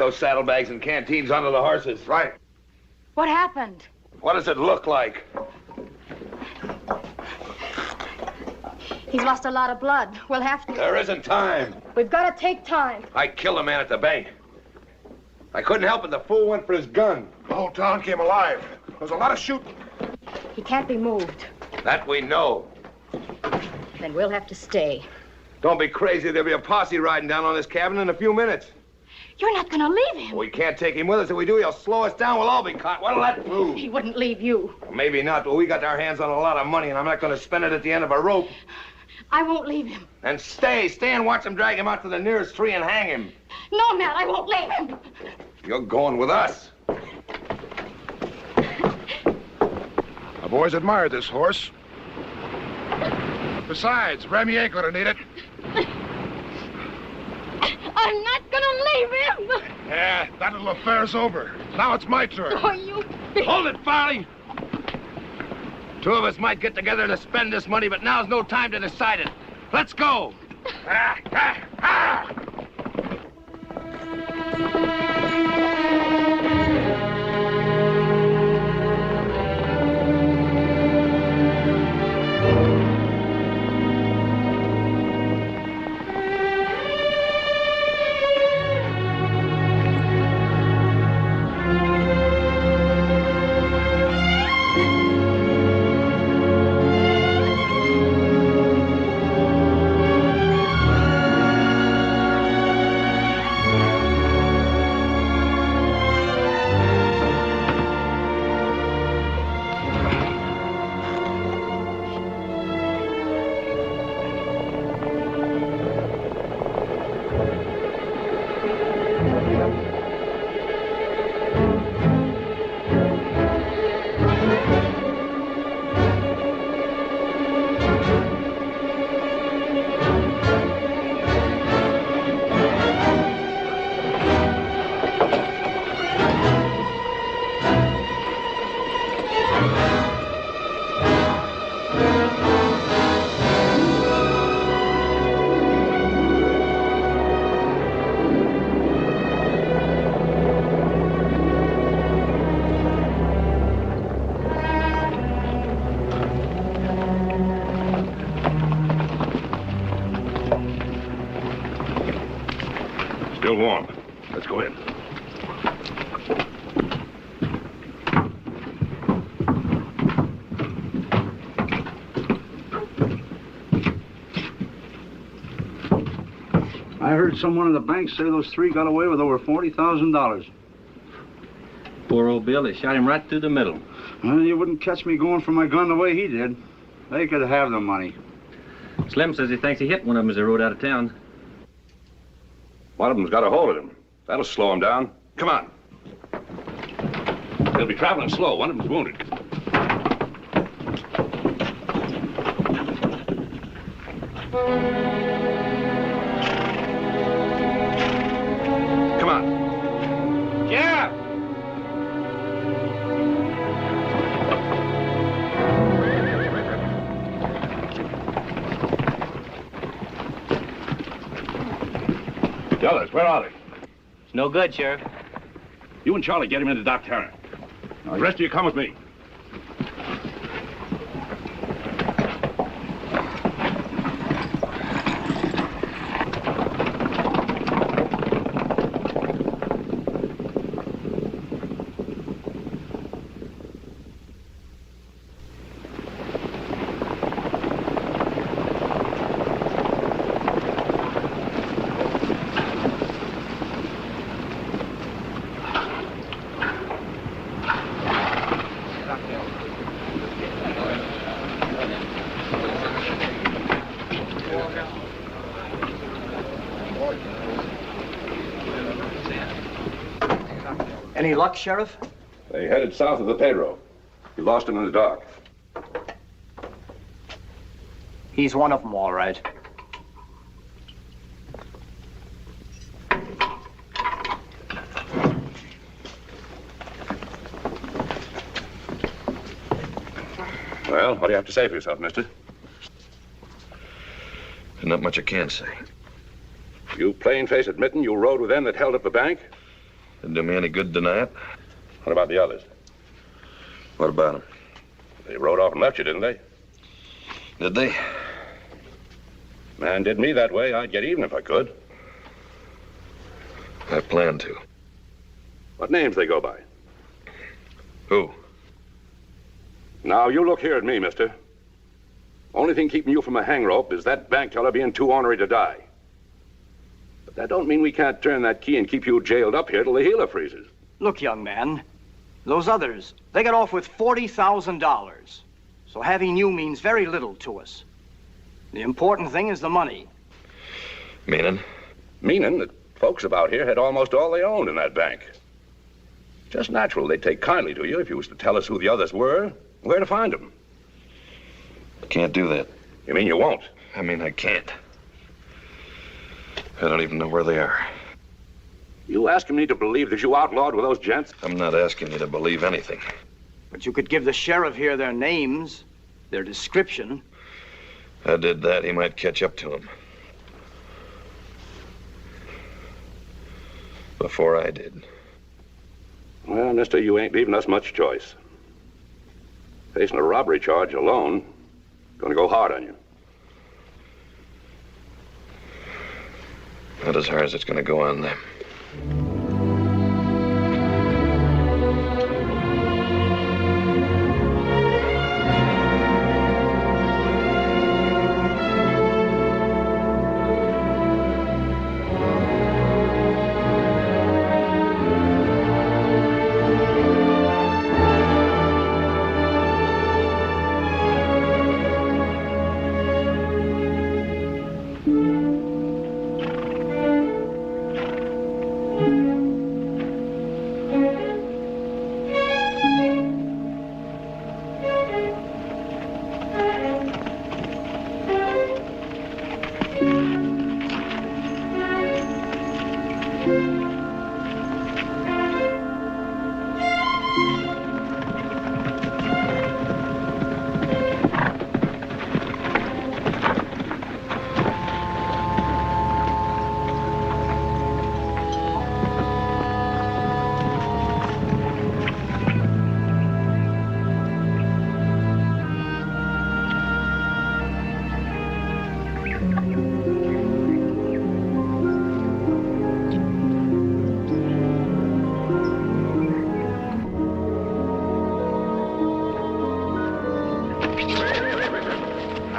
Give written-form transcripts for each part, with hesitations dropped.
those saddlebags and canteens onto the horses. Right. What happened? What does it look like? He's lost a lot of blood. We'll have to... There isn't time. We've got to take time. I killed a man at the bank. I couldn't help it. The fool went for his gun. The whole town came alive. There was a lot of shooting. He can't be moved. That we know. Then we'll have to stay. Don't be crazy. There'll be a posse riding down on this cabin in a few minutes. You're not going to leave him. We can't take him with us. If we do, he'll slow us down. We'll all be caught. What'll that prove? He wouldn't leave you. Well, maybe not, but we got our hands on a lot of money, and I'm not going to spend it at the end of a rope. I won't leave him. And stay and watch them drag him out to the nearest tree and hang him. No, Matt, I won't leave him. You're going with us. The boys admired this horse. Besides, Remy ain't gonna need it. I'm not going to leave him. Yeah, that little affair's over. Now it's my turn. Oh, you... Hold it, Farley. Two of us might get together to spend this money, but now's no time to decide it. Let's go. Still warm. Let's go in. I heard someone in the bank say those three got away with over $40,000. Poor old Bill, they shot him right through the middle. Well, you wouldn't catch me going for my gun the way he did. They could have the money. Slim says he thinks he hit one of them as they rode out of town. One of them's got a hold of him. That'll slow him down. Come on. They'll be traveling slow. One of them's wounded. Come on. Yeah. The others, where are they? It's no good, Sheriff. You and Charlie get him into Doc Turner. The rest of you come with me. Any luck, Sheriff? They headed south of the Pedro. We lost him in the dark. He's one of them, all right. Well, what do you have to say for yourself, mister? Not much I can say. You plain-face admitting you rode with them that held up the bank? Didn't do me any good to deny it. What about the others? What about them? They rode off and left you, didn't they? Did they? Man did me that way. I'd get even if I could. I plan to. What names they go by? Who? Now, you look here at me, mister. Only thing keeping you from a hang rope is that bank teller being too ornery to die. But that don't mean we can't turn that key and keep you jailed up here till the healer freezes. Look, young man, those others, they got off with $40,000. So having you means very little to us. The important thing is the money. Meaning? Meaning that folks about here had almost all they owned in that bank. Just natural they'd take kindly to you if you was to tell us who the others were, where to find them. Can't do that. You mean you won't? I mean, I can't. I don't even know where they are. You asking me to believe that you outlawed with those gents? I'm not asking you to believe anything. But you could give the sheriff here their names, their description. If I did that, he might catch up to him. Before I did. Well, mister, you ain't leaving us much choice. Facing a robbery charge alone, gonna go hard on you. Not as hard as it's gonna go on them.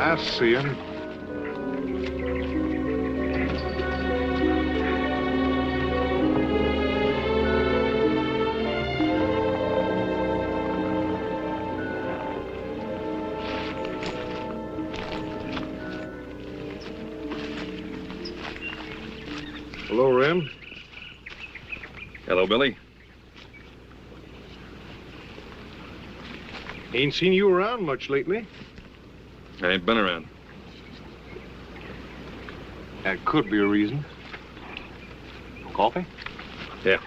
I see him. Hello, Rem. Hello, Billy. Ain't seen you around much lately. I ain't been around. That could be a reason. Coffee? Yeah.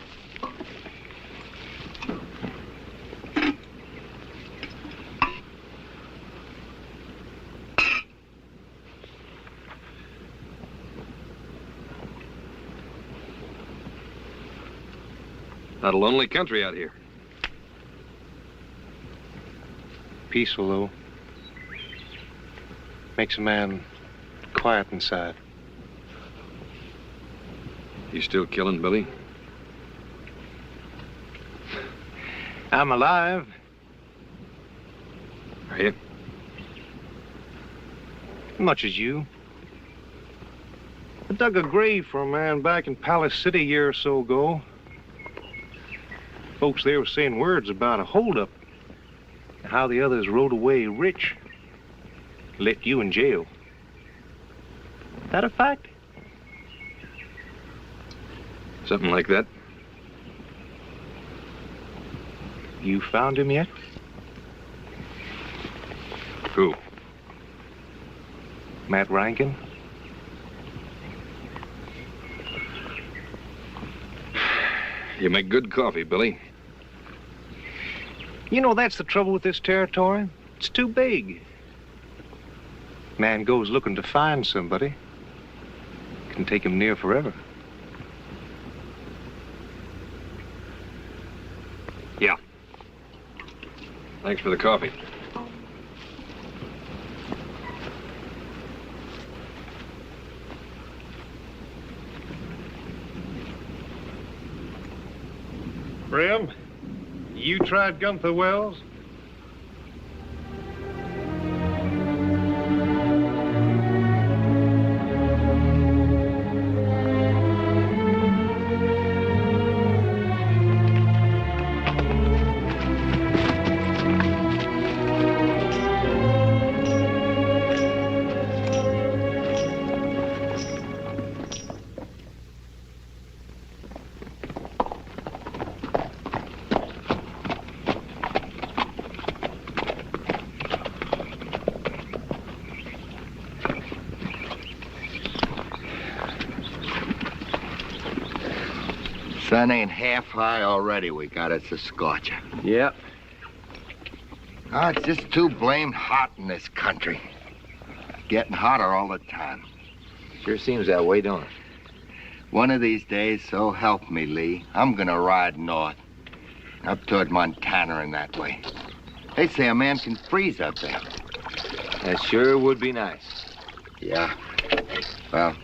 Not a lonely country out here. Peaceful, though. Makes a man quiet inside. You still killing, Billy? I'm alive. Are you? Much as you. I dug a grave for a man back in Palace City a year or so ago. Folks there were saying words about a holdup and how the others rode away rich. Left you in jail. That a fact? Something like that. You found him yet? Who? Matt Rankin? You make good coffee, Billy. You know, that's the trouble with this territory. It's too big. Man goes looking to find somebody. Can take him near forever. Thanks for the coffee. Rem, you tried Gunther Wells? Sun ain't half high already. We got us a scorcher. Yep. Oh, it's just too blamed hot in this country. Getting hotter all the time. Sure seems that way, don't it? One of these days, so help me, Lee, I'm gonna ride north. Up toward Montana and that way. They say a man can freeze up there. That sure would be nice. Yeah. Well,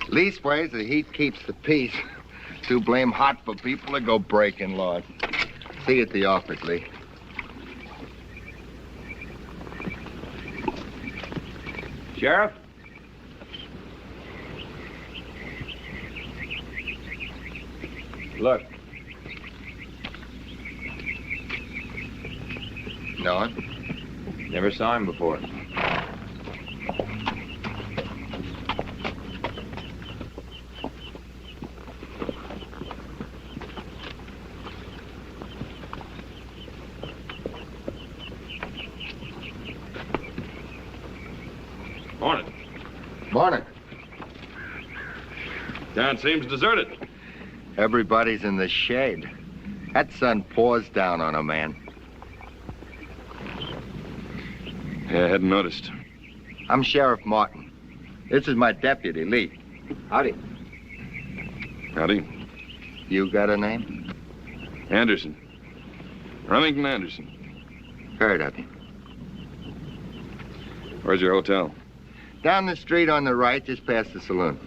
leastways, the heat keeps the peace. Too blame hot for people to go breaking, Lord. See you at the office, Lee. Sheriff? Look. No one? Never saw him before. Morning. Morning. Town seems deserted. Everybody's in the shade. That sun pours down on a man. Yeah, I hadn't noticed. I'm Sheriff Martin. This is my deputy, Lee. Howdy. Howdy. You got a name? Anderson. Remington Anderson. Heard of you. Where's your hotel? Down the street on the right, just past the saloon.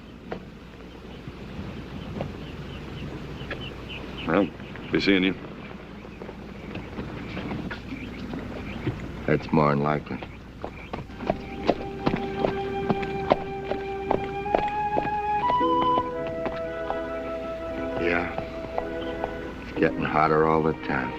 Well, be seeing you. That's more than likely. Yeah. It's getting hotter all the time.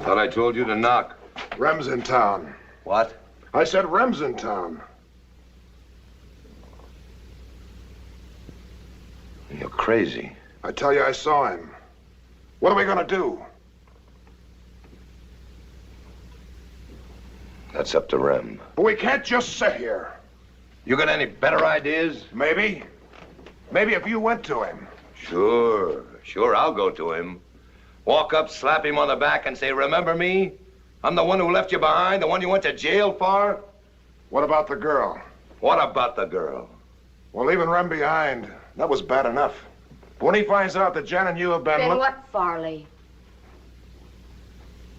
Thought I told you to knock. Rem's in town. What? I said Rem's in town. You're crazy. I tell you, I saw him. What are we gonna do? That's up to Rem. But we can't just sit here. You got any better ideas? Maybe. Maybe if you went to him. Sure, I'll go to him. Walk up, slap him on the back, and say, remember me? I'm the one who left you behind, the one you went to jail for? What about the girl? What about the girl? Well, leaving Rem behind, that was bad enough. But when he finds out that Jan and you have been... Then what, Farley?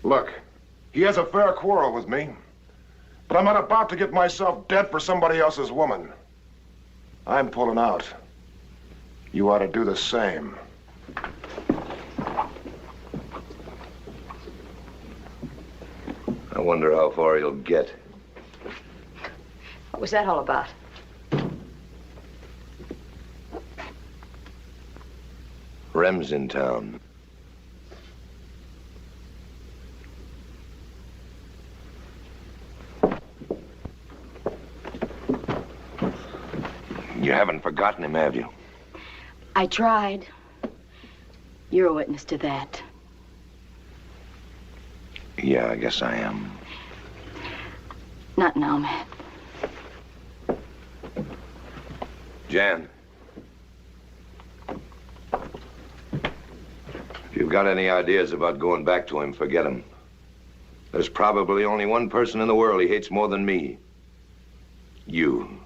Look, he has a fair quarrel with me. But I'm not about to get myself dead for somebody else's woman. I'm pulling out. You ought to do the same. I wonder how far he'll get. What was that all about? Rem's in town. You haven't forgotten him, have you? I tried. You're a witness to that. Yeah, I guess I am. Not now, Matt. Jan. If you've got any ideas about going back to him, forget him. There's probably only one person in the world he hates more than me. You.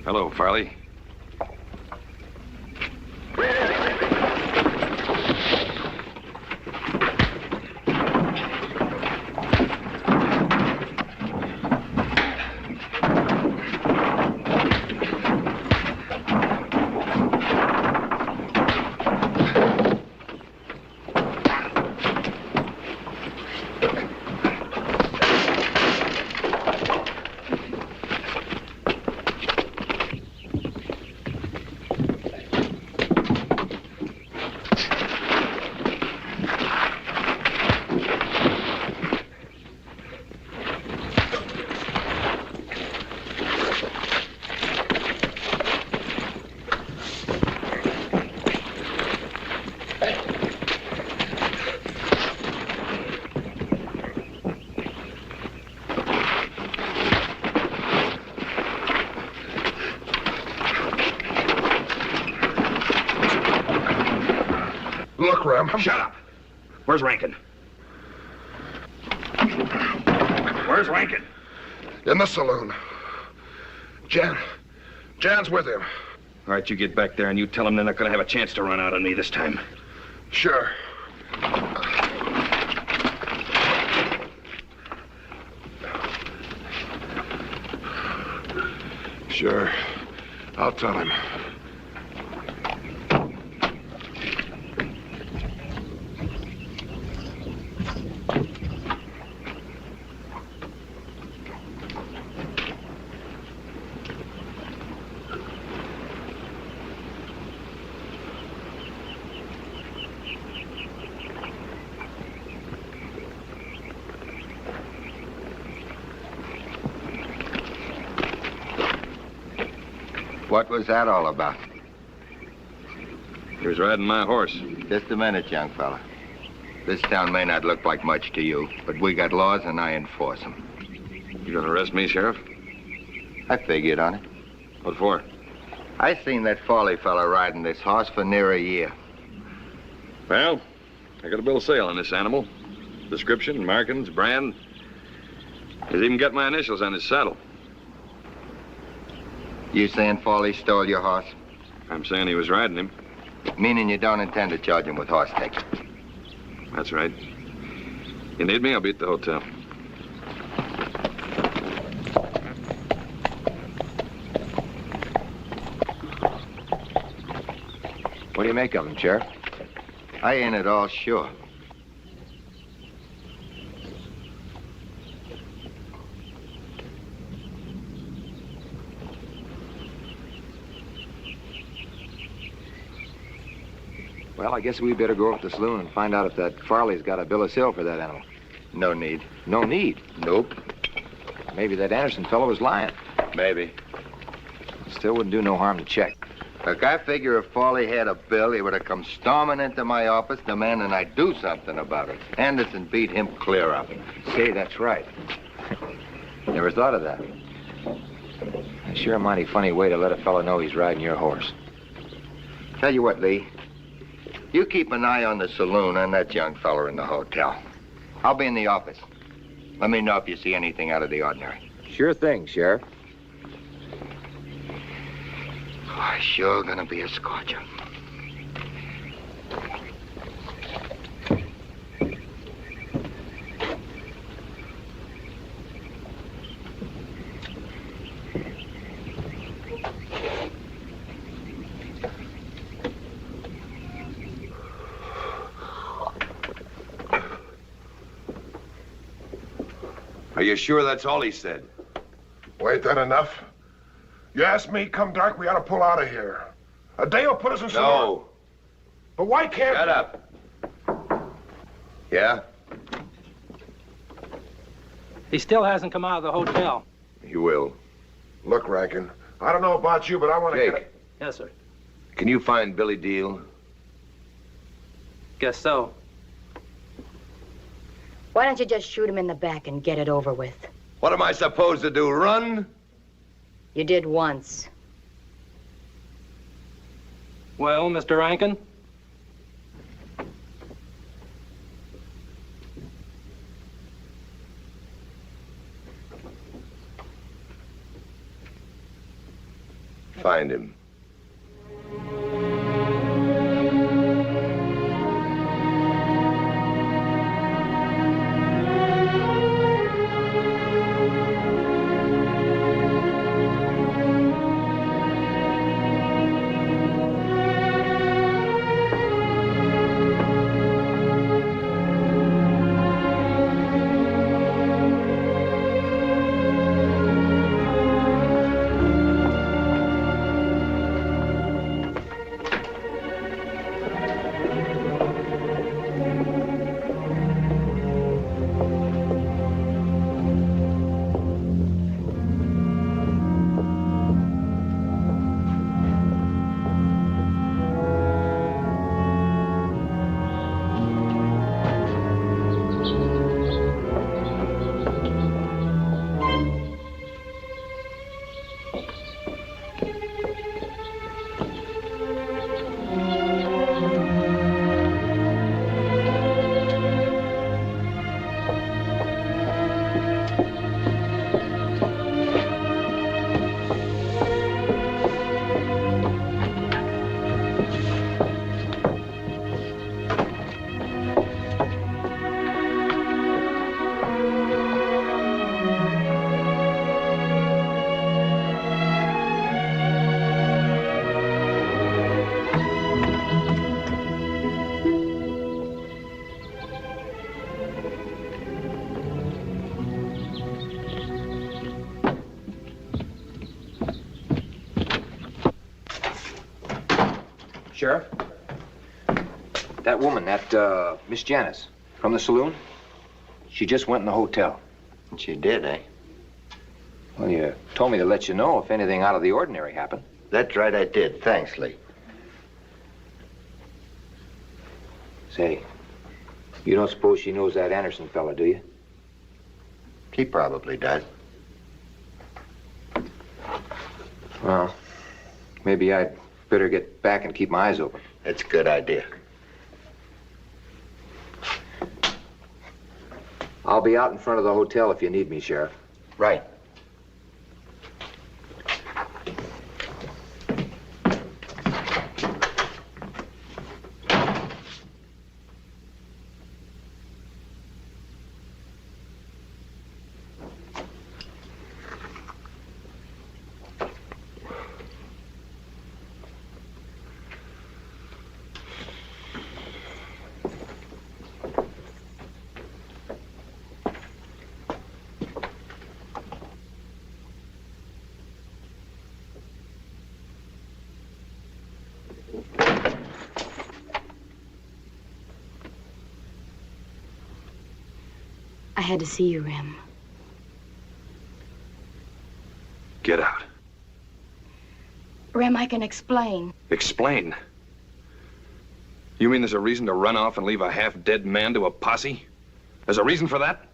Hello, Farley. Look, Rem. Shut up. Where's Rankin? Where's Rankin? In the saloon. Jan's with him. All right, you get back there and you tell them they're not going to have a chance to run out on me this time. Sure. Sure. I'll tell him. What was that all about? He was riding my horse. Just a minute, young fella. This town may not look like much to you, but we got laws and I enforce them. You gonna arrest me, Sheriff? I figured on it. What for? I seen that Farley fella riding this horse for near a year. Well, I got a bill of sale on this animal. Description, markings, brand. He's even got my initials on his saddle. You saying Farley stole your horse? I'm saying he was riding him. Meaning you don't intend to charge him with horse taking? That's right. You need me, I'll be at the hotel. What do you make of him, Sheriff? I ain't at all sure. Well, I guess we better go up to the saloon and find out if that Farley's got a bill of sale for that animal. No need. No need. Nope. Maybe that Anderson fellow was lying. Maybe. Still wouldn't do no harm to check. Look, I figure if Farley had a bill, he would have come storming into my office demanding I do something about it. Anderson beat him clear up. Say, that's right. Never thought of that. That's sure a mighty funny way to let a fellow know he's riding your horse. Tell you what, Lee. You keep an eye on the saloon and that young fella in the hotel. I'll be in the office. Let me know if you see anything out of the ordinary. Sure thing, Sheriff. Oh, sure gonna be a scorcher. Are you sure that's all he said? Wait, that enough? You asked me, come dark, we ought to pull out of here. A day will put us in some... No. But why can't... Shut up. Yeah? He still hasn't come out of the hotel. He will. Look, Rankin, I don't know about you, but I want to Jake, get... Yes, sir. can you find Billy Deal? Guess so. Why don't you just shoot him in the back and get it over with? What am I supposed to do, run? You did once. Well, Mr. Rankin? Find him. Sheriff? That woman, that, Miss Janice, from the saloon, she just went in the hotel. She did, eh? Well, you told me to let you know if anything out of the ordinary happened. That's right, I did. Thanks, Lee. Say, you don't suppose she knows that Anderson fella, do you? He probably does. Well, maybe I'd better get back and keep my eyes open. That's a good idea. I'll be out in front of the hotel if you need me, Sheriff. Right. I had to see you, Rem. Get out. Rem, I can explain. Explain. You mean there's a reason to run off and leave a half-dead man to a posse? There's a reason for that?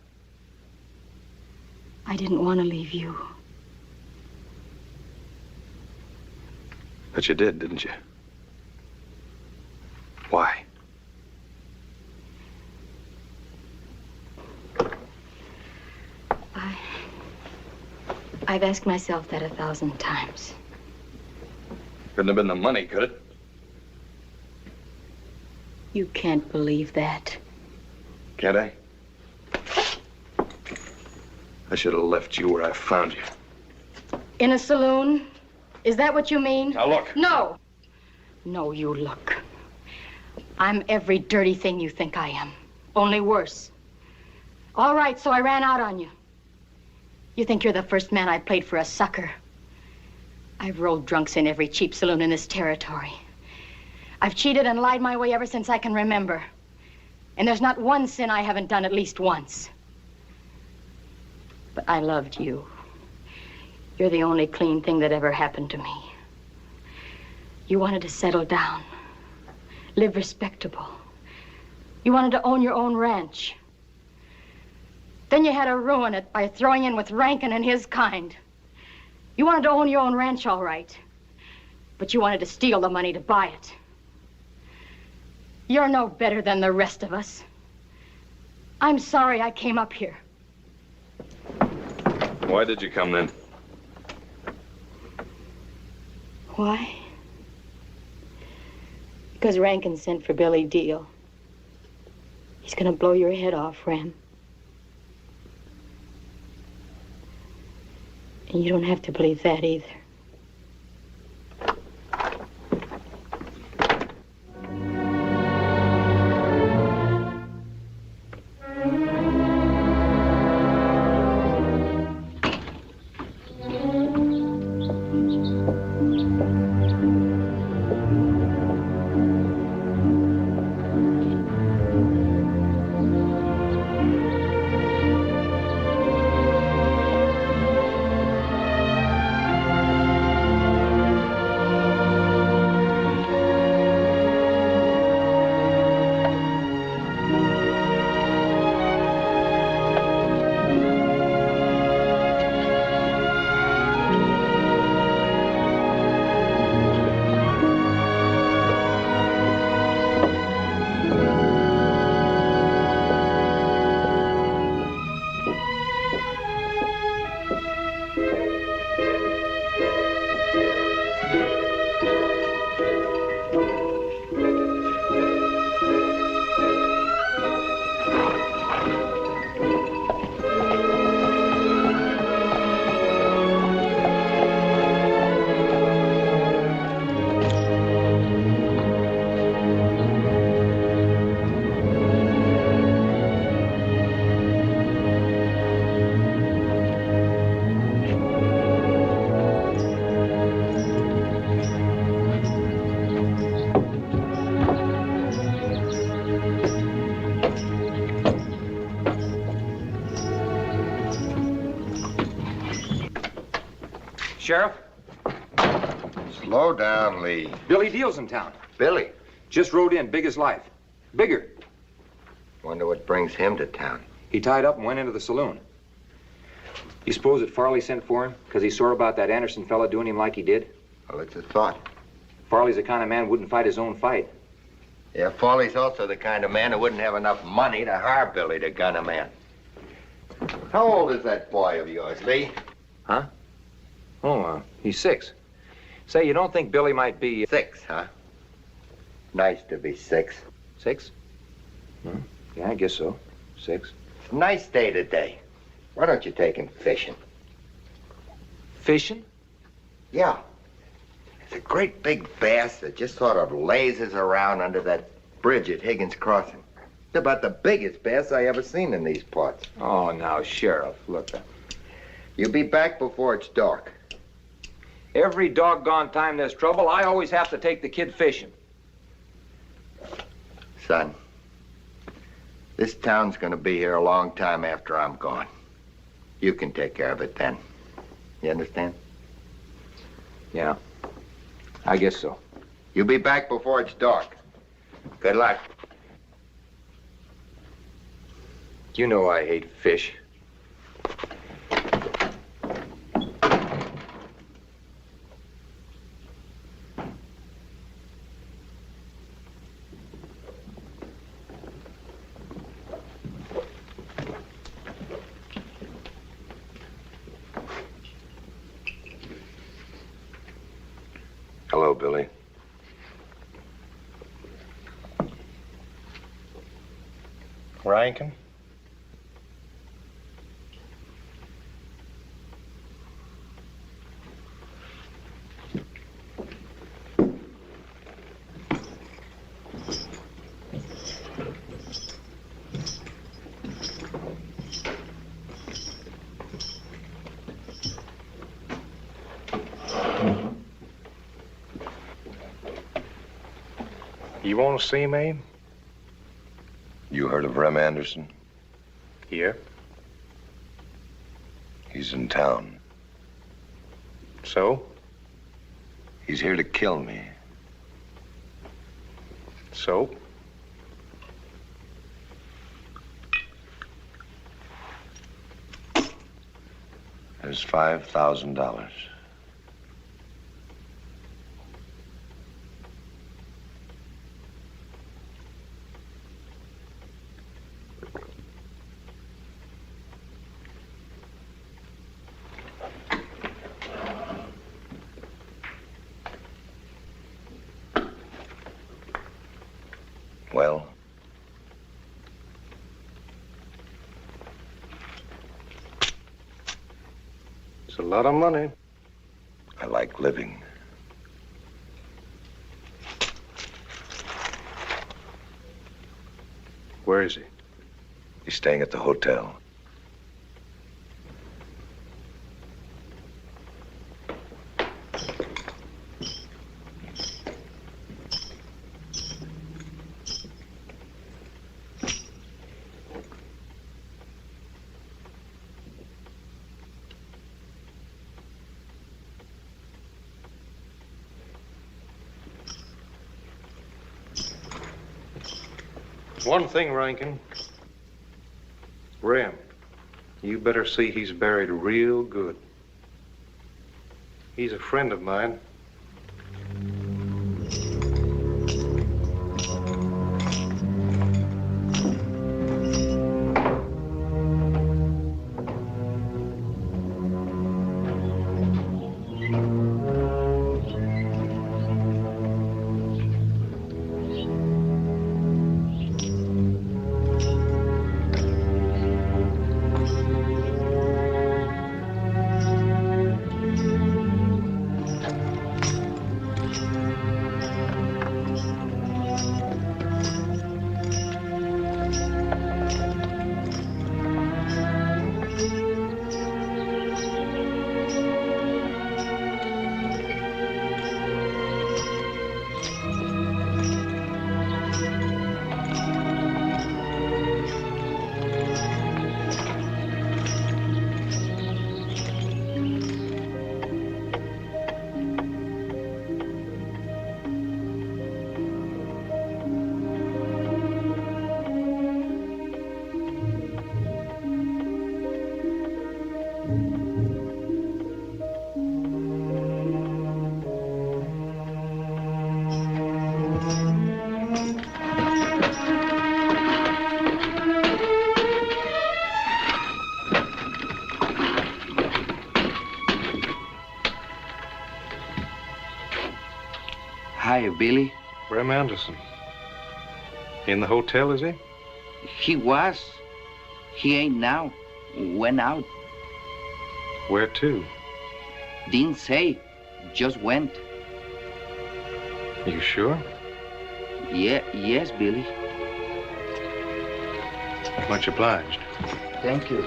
I didn't want to leave you. But you did, didn't you? Why? I've asked myself that 1,000 times. Couldn't have been the money, could it? You can't believe that. Can't I? I should have left you where I found you. In a saloon? Is that what you mean? Now look. No. No, you look. I'm every dirty thing you think I am. Only worse. All right, so I ran out on you. You think you're the first man I played for a sucker. I've rolled drunks in every cheap saloon in this territory. I've cheated and lied my way ever since I can remember. And there's not one sin I haven't done at least once. But I loved you. You're the only clean thing that ever happened to me. You wanted to settle down, live respectable. You wanted to own your own ranch. Then you had to ruin it by throwing in with Rankin and his kind. You wanted to own your own ranch, all right. But you wanted to steal the money to buy it. You're no better than the rest of us. I'm sorry I came up here. Why did you come then? Why? Because Rankin sent for Billy Deal. He's gonna blow your head off, Rem. And you don't have to believe that either. Sheriff? Slow down, Lee. Billy Deal's in town. Billy? Just rode in, big as life. Bigger. Wonder what brings him to town. He tied up and went into the saloon. You suppose that Farley sent for him because he's sore about that Anderson fella doing him like he did? Well, it's a thought. Farley's the kind of man who wouldn't fight his own fight. Yeah, Farley's also the kind of man who wouldn't have enough money to hire Billy to gun a man. How old is that boy of yours, Lee? Huh? Oh, he's 6. Say, you don't think Billy might be... 6, huh? Nice to be 6. 6? Yeah, I guess so. 6. It's a nice day today. Why don't you take him fishing? Fishing? Yeah. It's a great big bass that just sort of lazes around under that bridge at Higgins Crossing. It's about the biggest bass I ever seen in these parts. Oh, now, Sheriff, look. You'll be back before it's dark. Every doggone time there's trouble, I always have to take the kid fishing. Son, This town's gonna be here a long time after I'm gone. You can take care of it then. You understand? Yeah, I guess so. You'll be back before it's dark. Good luck. You know I hate fish. Hello, Billy. Rankin? You want to see me? You heard of Rem Anderson? Here. He's in town. So? He's here to kill me. So? There's $5,000. Well? It's a lot of money. I like living. Where is he? He's staying at the hotel. One thing, Rankin. Rem, you better see he's buried real good. He's a friend of mine. Hi, Billy. Rem Anderson. In the hotel, is he? He was. He ain't now. Went out. Where to? Didn't say. Just went. You sure? Yes, Billy. Much obliged. Thank you.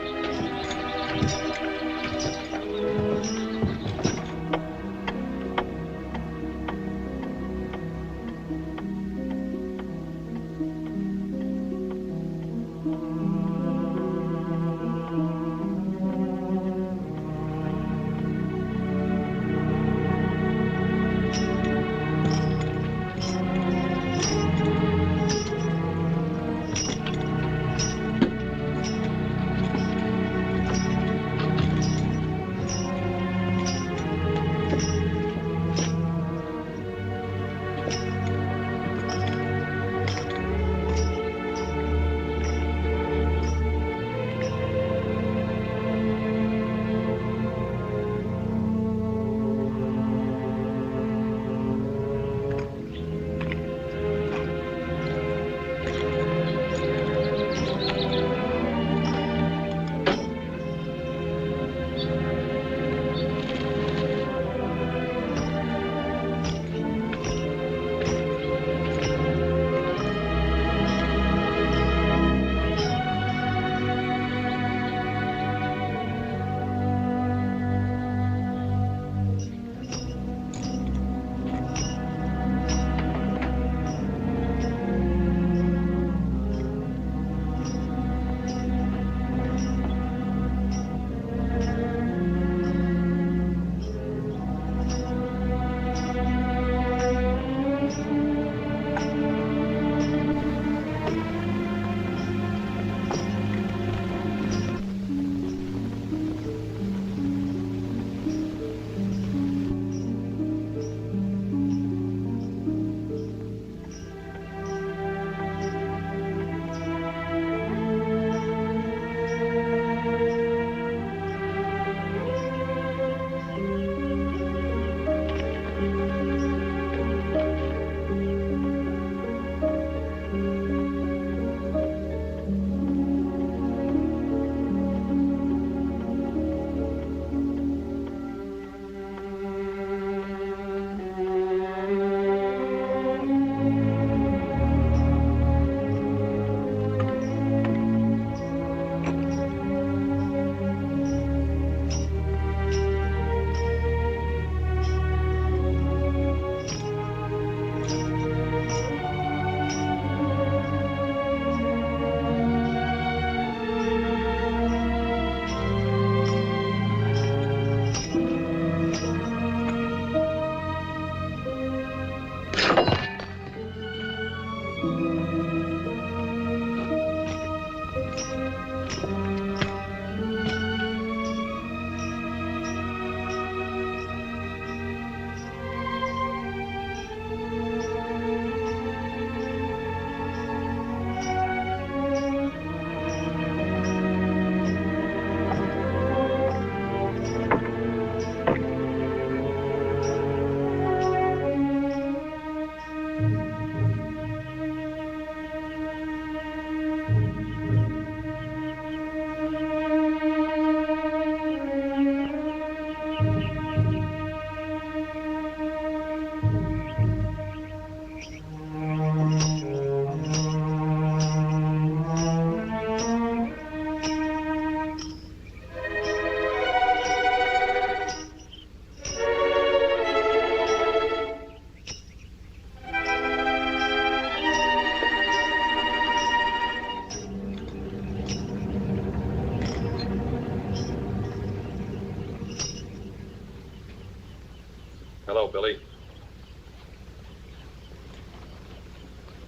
Hello, Billy.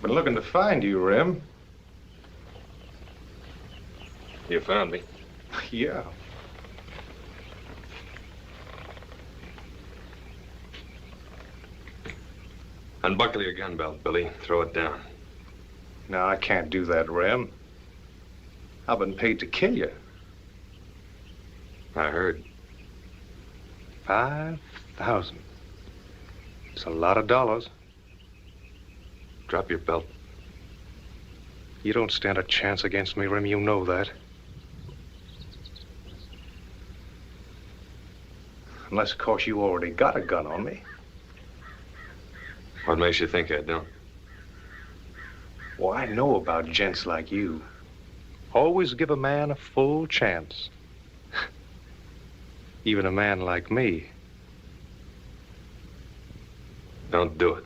Been looking to find you, Rem. You found me. Yeah. Unbuckle your gun belt, Billy. Throw it down. No, I can't do that, Rem. I've been paid to kill you. I heard. 5,000. It's a lot of dollars. Drop your belt. You don't stand a chance against me, Rem. You know that. Unless, of course, you already got a gun on me. What makes you think I don't? Well, I know about gents like you. Always give a man a full chance. Even a man like me. Don't do it.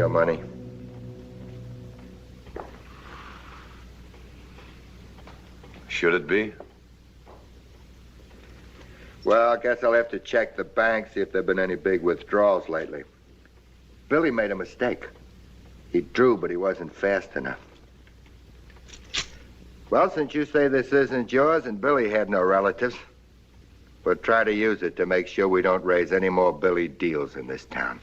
your money? Should it be? Well, I guess I'll have to check the bank, see if there have been any big withdrawals lately. Billy made a mistake. He drew, but he wasn't fast enough. Well, since you say this isn't yours and Billy had no relatives, we'll try to use it to make sure we don't raise any more Billy deals in this town.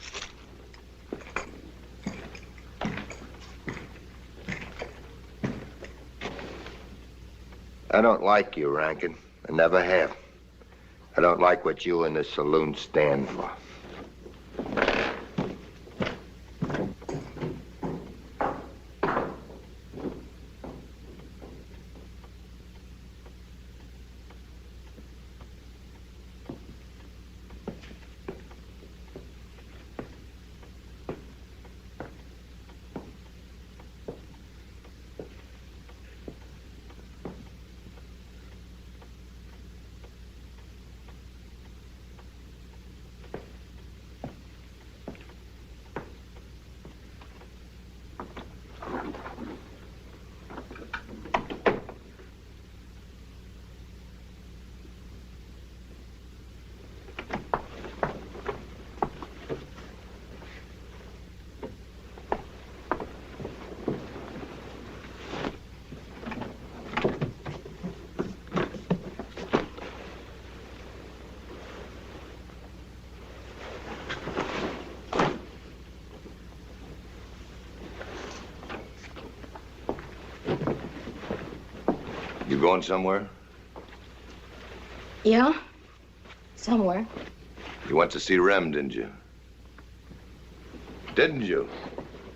I don't like you, Rankin. I never have. I don't like what you and the saloon stand for. You going somewhere? Yeah? Somewhere. You went to see Rem, didn't you? Didn't you?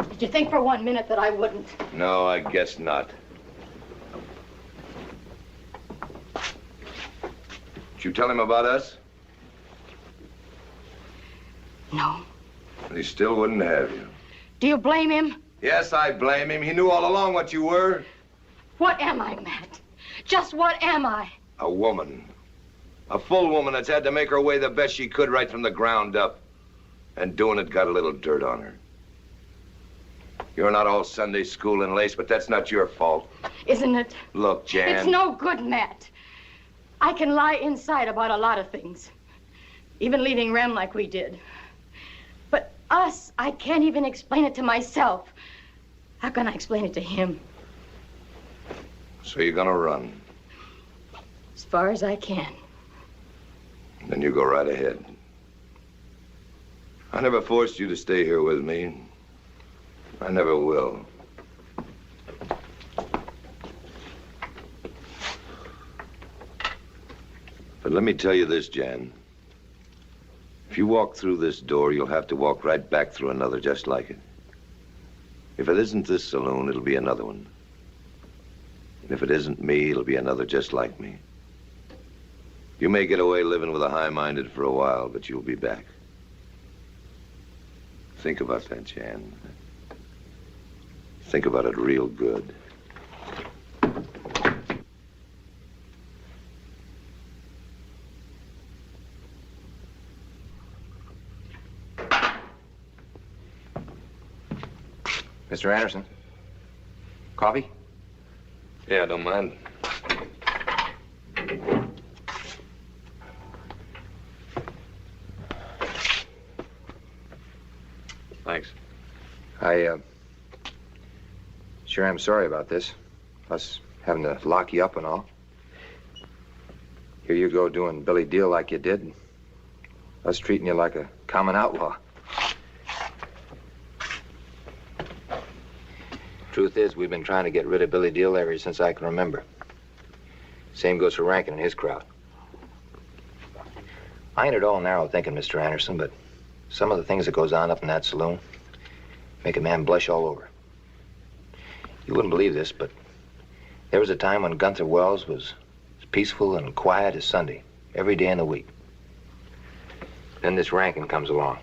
Did you think for 1 minute that I wouldn't? No, I guess not. Did you tell him about us? No. He still wouldn't have you. Do you blame him? Yes, I blame him. He knew all along what you were. What am I, Matt? Just what am I? A woman. A full woman that's had to make her way the best she could right from the ground up. And doing it got a little dirt on her. You're not all Sunday school and lace, but that's not your fault. Isn't it? Look, Jan. It's no good, Matt. I can lie inside about a lot of things. Even leaving Rem like we did. But us, I can't even explain it to myself. How can I explain it to him? So you're gonna run. As far as I can. Then you go right ahead. I never forced you to stay here with me. I never will. But let me tell you this, Jan. If you walk through this door, you'll have to walk right back through another just like it. If it isn't this saloon, it'll be another one. And if it isn't me, it'll be another just like me. You may get away living with a high-minded for a while, but you'll be back. Think about that, Jan. Think about it real good. Mr. Anderson, coffee? Yeah, don't mind. Thanks. I sure am sorry about this. Us having to lock you up and all. Here you go doing Billy Deal like you did. Us treating you like a common outlaw. Truth is, we've been trying to get rid of Billy Deal ever since I can remember. Same goes for Rankin and his crowd. I ain't at all narrow thinking, Mr. Anderson, but some of the things that goes on up in that saloon make a man blush all over. You wouldn't believe this, but there was a time when Gunther Wells was as peaceful and quiet as Sunday, every day in the week. Then this Rankin comes along.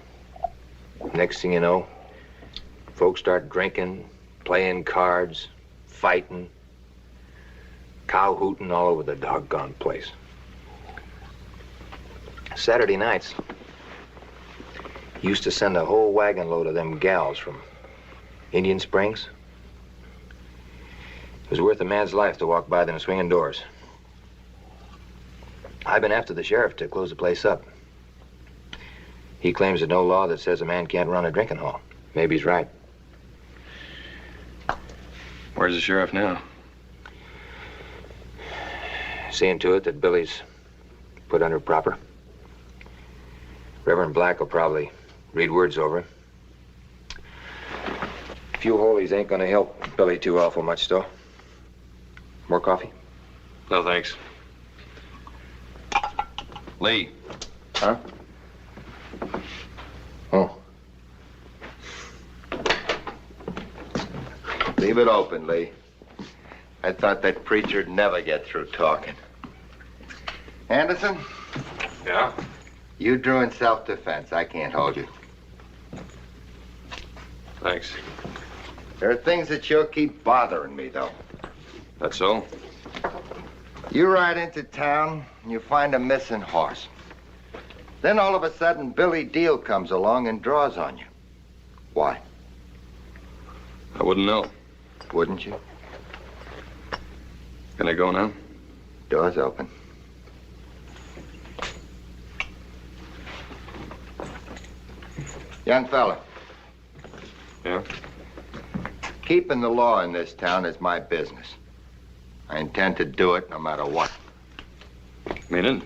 Next thing you know, folks start drinking, playing cards, fighting, cow hooting all over the doggone place. Saturday nights, he used to send a whole wagon load of them gals from Indian Springs. It was worth a man's life to walk by them swinging doors. I've been after the sheriff to close the place up. He claims there's no law that says a man can't run a drinking hall. Maybe he's right. Where's the sheriff now? Seeing to it that Billy's put under proper. Reverend Black will probably read words over him. A few holies ain't gonna help Billy too awful much, though. More coffee? No, thanks. Lee. Huh? Oh. Leave it open, Lee. I thought that preacher'd never get through talking. Anderson? Yeah? You drew in self-defense. I can't hold you. Thanks. There are things that sure keep bothering me, though. That's so? You ride into town and you find a missing horse. Then all of a sudden, Billy Deal comes along and draws on you. Why? I wouldn't know. Wouldn't you? Can I go now? Door's open. Young fella. Yeah? Keeping the law in this town is my business. I intend to do it no matter what. Meaning?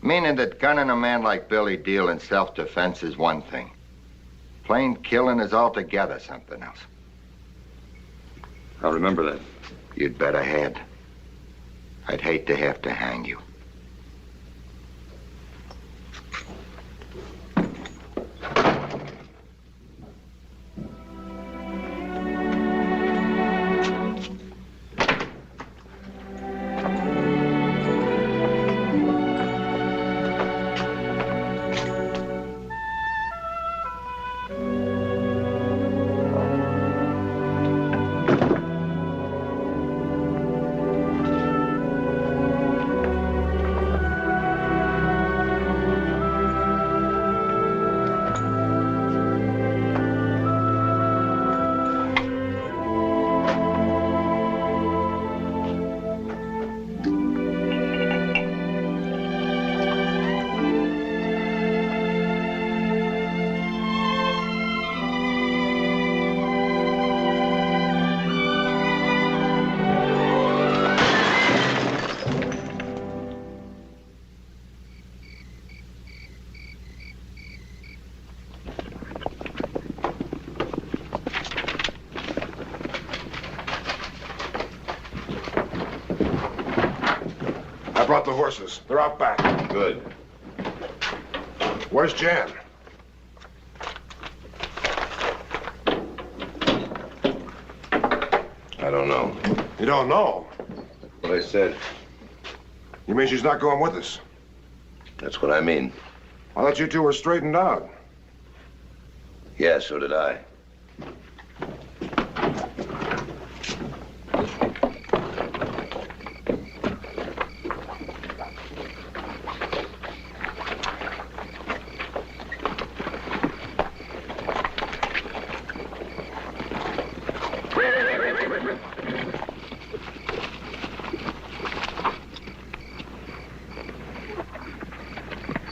Meaning that gunning a man like Billy Deal in self-defense is one thing. Plain killing is altogether something else. I'll remember that. You'd bet a head. I'd hate to have to hang you. I brought the horses. They're out back. Good. Where's Jan? I don't know. You don't know? What I said. You mean she's not going with us? That's what I mean. I thought you two were straightened out. Yeah, so did I.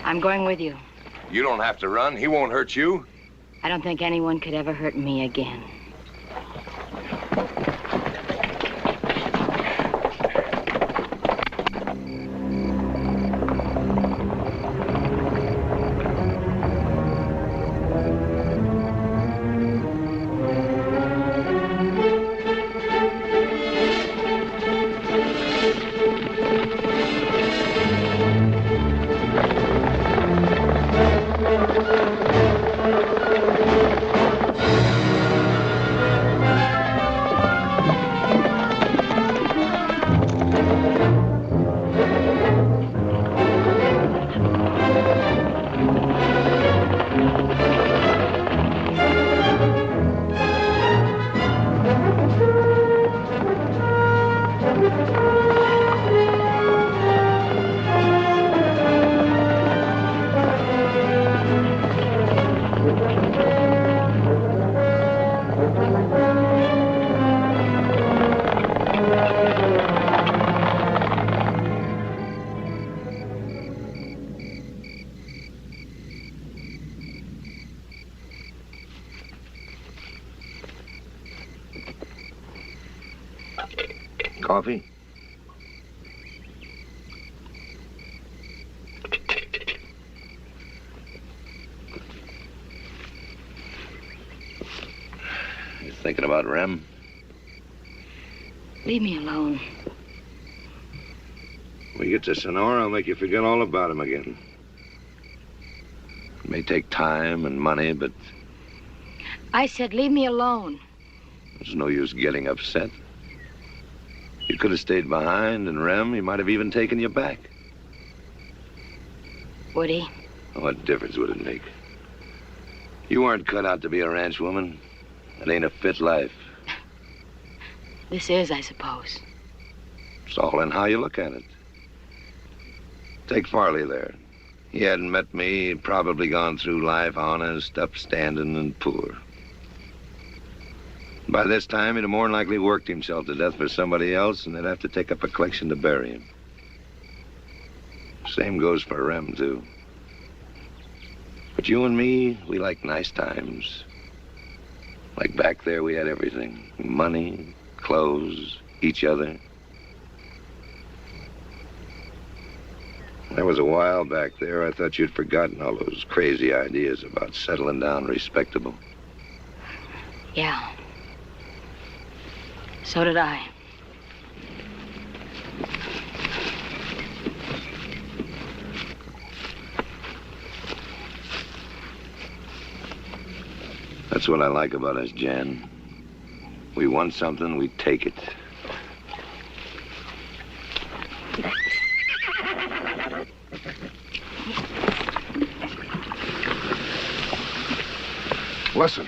I'm going with you. You don't have to run. He won't hurt you. I don't think anyone could ever hurt me again. Coffee? You thinking about Rem? Leave me alone. When you get to Sonora, I'll make you forget all about him again. It may take time and money, but I said leave me alone. there's no use getting upset. You could have stayed behind, and Rem, he might have even taken you back. Would he? What difference would it make? You weren't cut out to be a ranch woman. It ain't a fit life. This is, I suppose. It's all in how you look at it. Take Farley there. He hadn't met me. He'd probably gone through life honest, upstanding, and poor. By this time, he'd have more than likely worked himself to death for somebody else, and they'd have to take up a collection to bury him. Same goes for Rem, too. But you and me, we like nice times. Like back there, we had everything. Money, clothes, each other. There was a while back there, I thought you'd forgotten all those crazy ideas about settling down respectable. Yeah. So did I. That's what I like about us, Jan. We want something, we take it. Listen.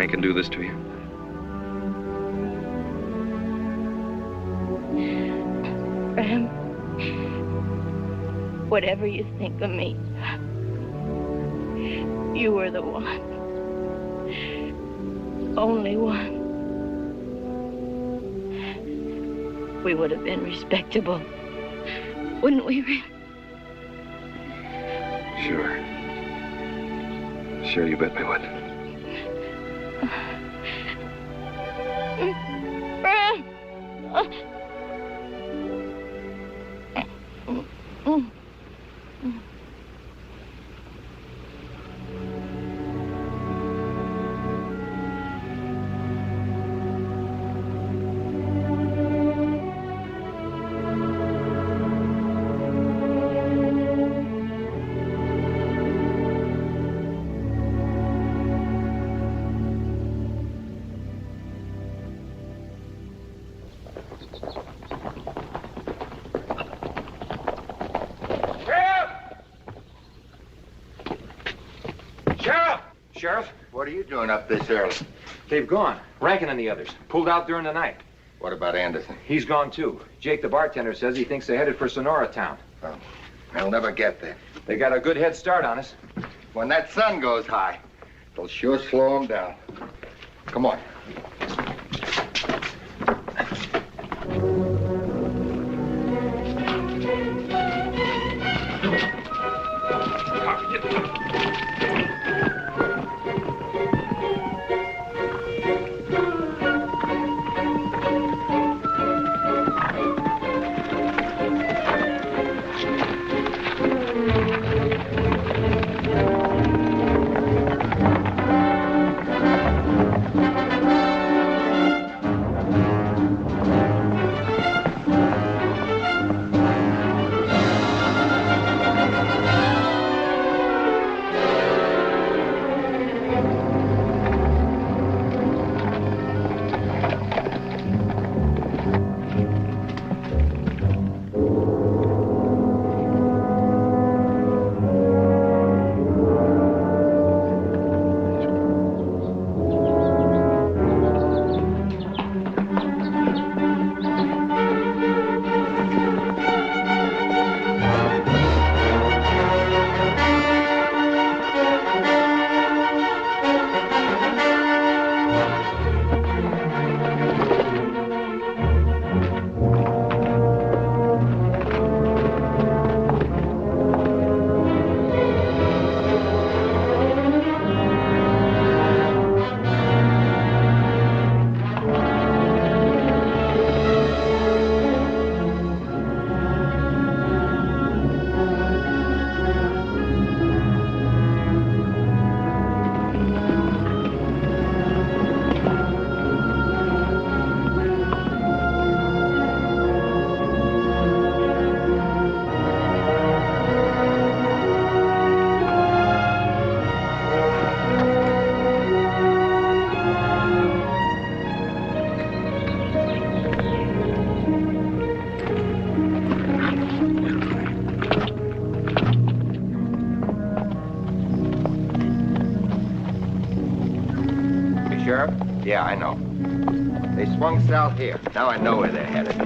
I can do this to you. Ram, whatever you think of me, you were the one. Only one. We would have been respectable, wouldn't we, Ram? Sure. Sure, you bet we would. Ram! Sheriff? What are you doing up this early? They've gone. Rankin and the others. Pulled out during the night. What about Anderson? He's gone, too. Jake, the bartender, says he thinks they're headed for Sonora Town. Oh, they'll never get there. They got a good head start on us. When that sun goes high, it'll sure slow them down. Come on. Yeah, I know. They swung south here. Now I know where they're headed.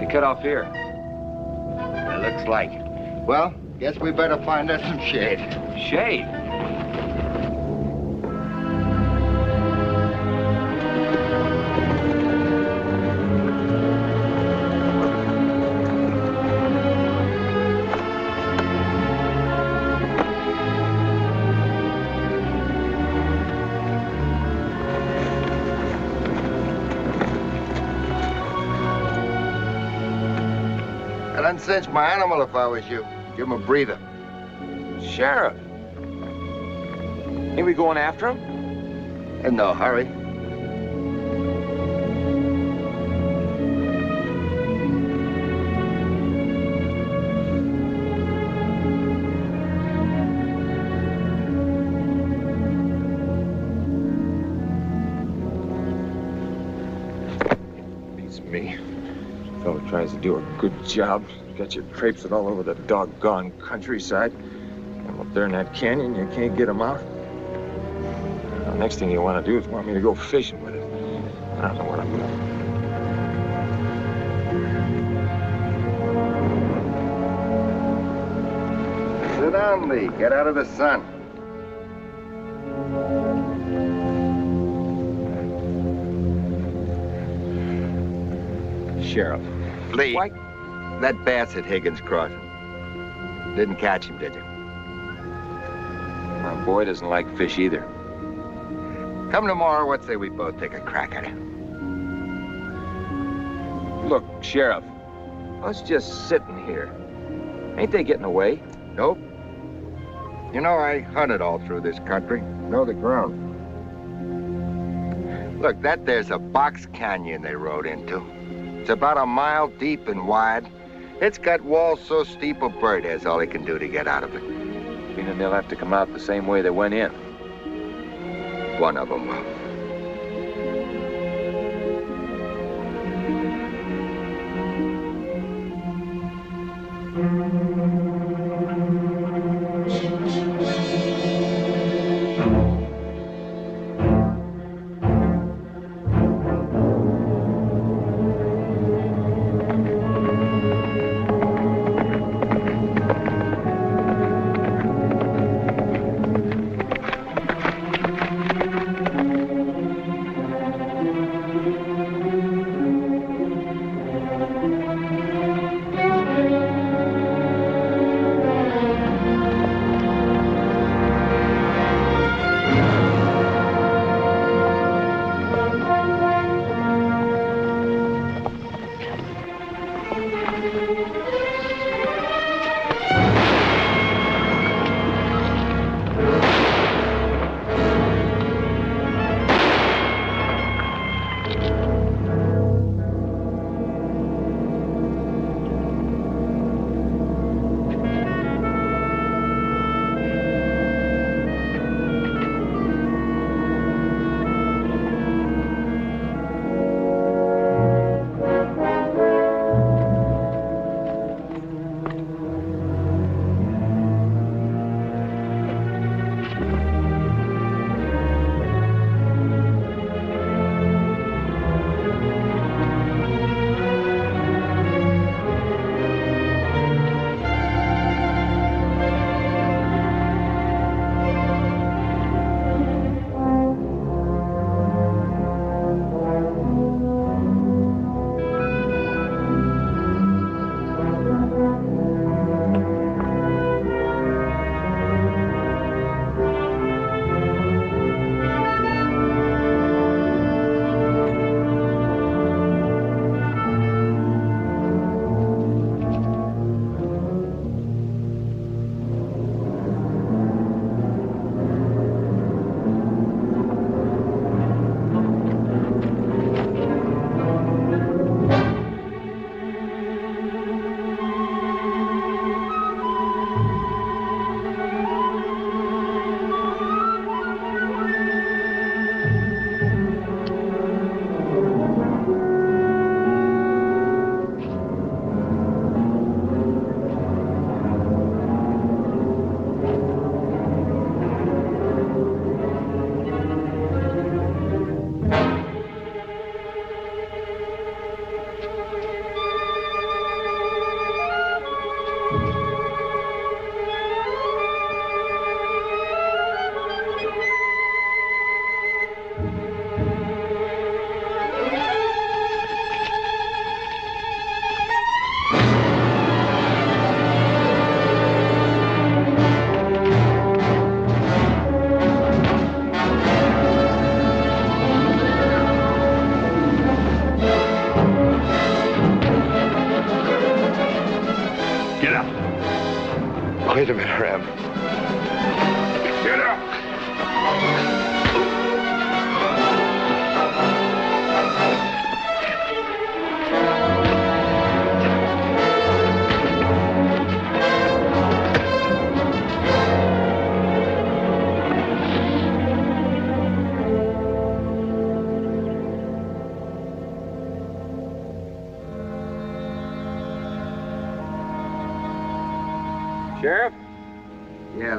Cut off here. It looks like it. Well, guess we better find us some shade. Shade? uncinch my animal if I was you. Give him a breather. Sheriff. Ain't we going after him? In no hurry. Beats me. Fellow tries to do a good job. Got you traipsing all over the doggone countryside. I'm up there in that canyon, you can't get him out. The next thing you want to do is want me to go fishing with it. I don't know what I'm doing. Sit down, Lee. Get out of the sun. Sheriff. Lee, why? That bass at Higgins Crossing. Didn't catch him, did you? My boy doesn't like fish either. Come tomorrow, what say we both take a crack at it? Look, Sheriff, us just sitting here. Ain't they getting away? Nope. You know, I hunted all through this country. Know the ground. Look, that there's a box canyon they rode into. It's about a mile deep and wide. It's got walls so steep a bird has all he can do to get out of it. Meaning they'll have to come out the same way they went in. One of them will.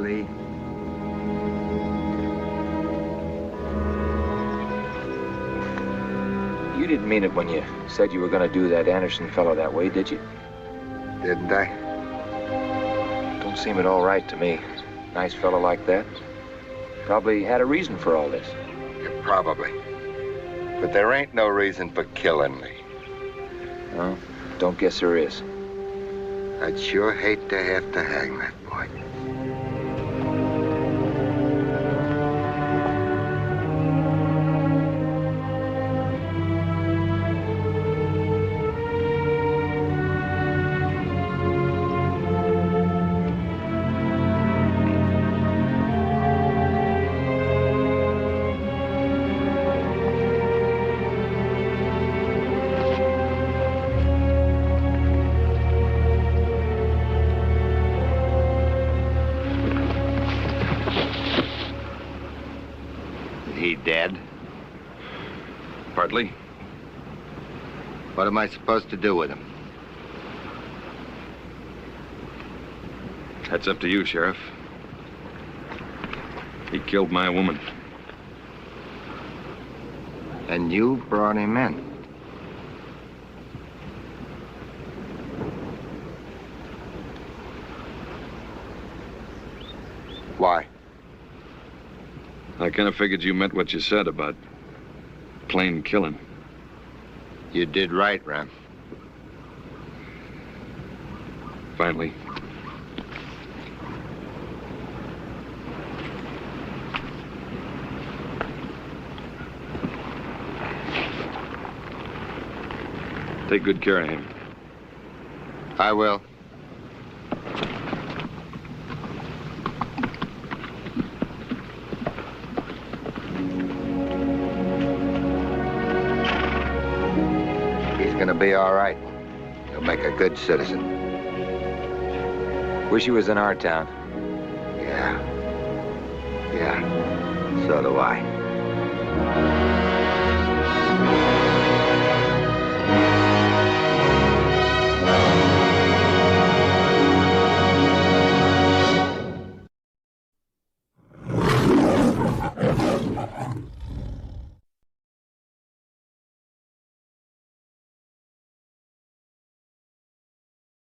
Lee. You didn't mean it when you said you were going to do that Anderson fellow that way, did you? Didn't I? Don't seem at all right to me. Nice fellow like that. Probably had a reason for all this. Yeah, probably. But there ain't no reason for killing Lee. No, don't guess there is. I'd sure hate to have to hang that boy. He dead? Partly. What am I supposed to do with him? That's up to you, Sheriff. He killed my woman. And you brought him in? Why? I kind of figured you meant what you said about plain killing. You did right, Ram. Finally. Take good care of him. I will. He's gonna be all right. He'll make a good citizen. Wish he was in our town. Yeah. Yeah. So do I.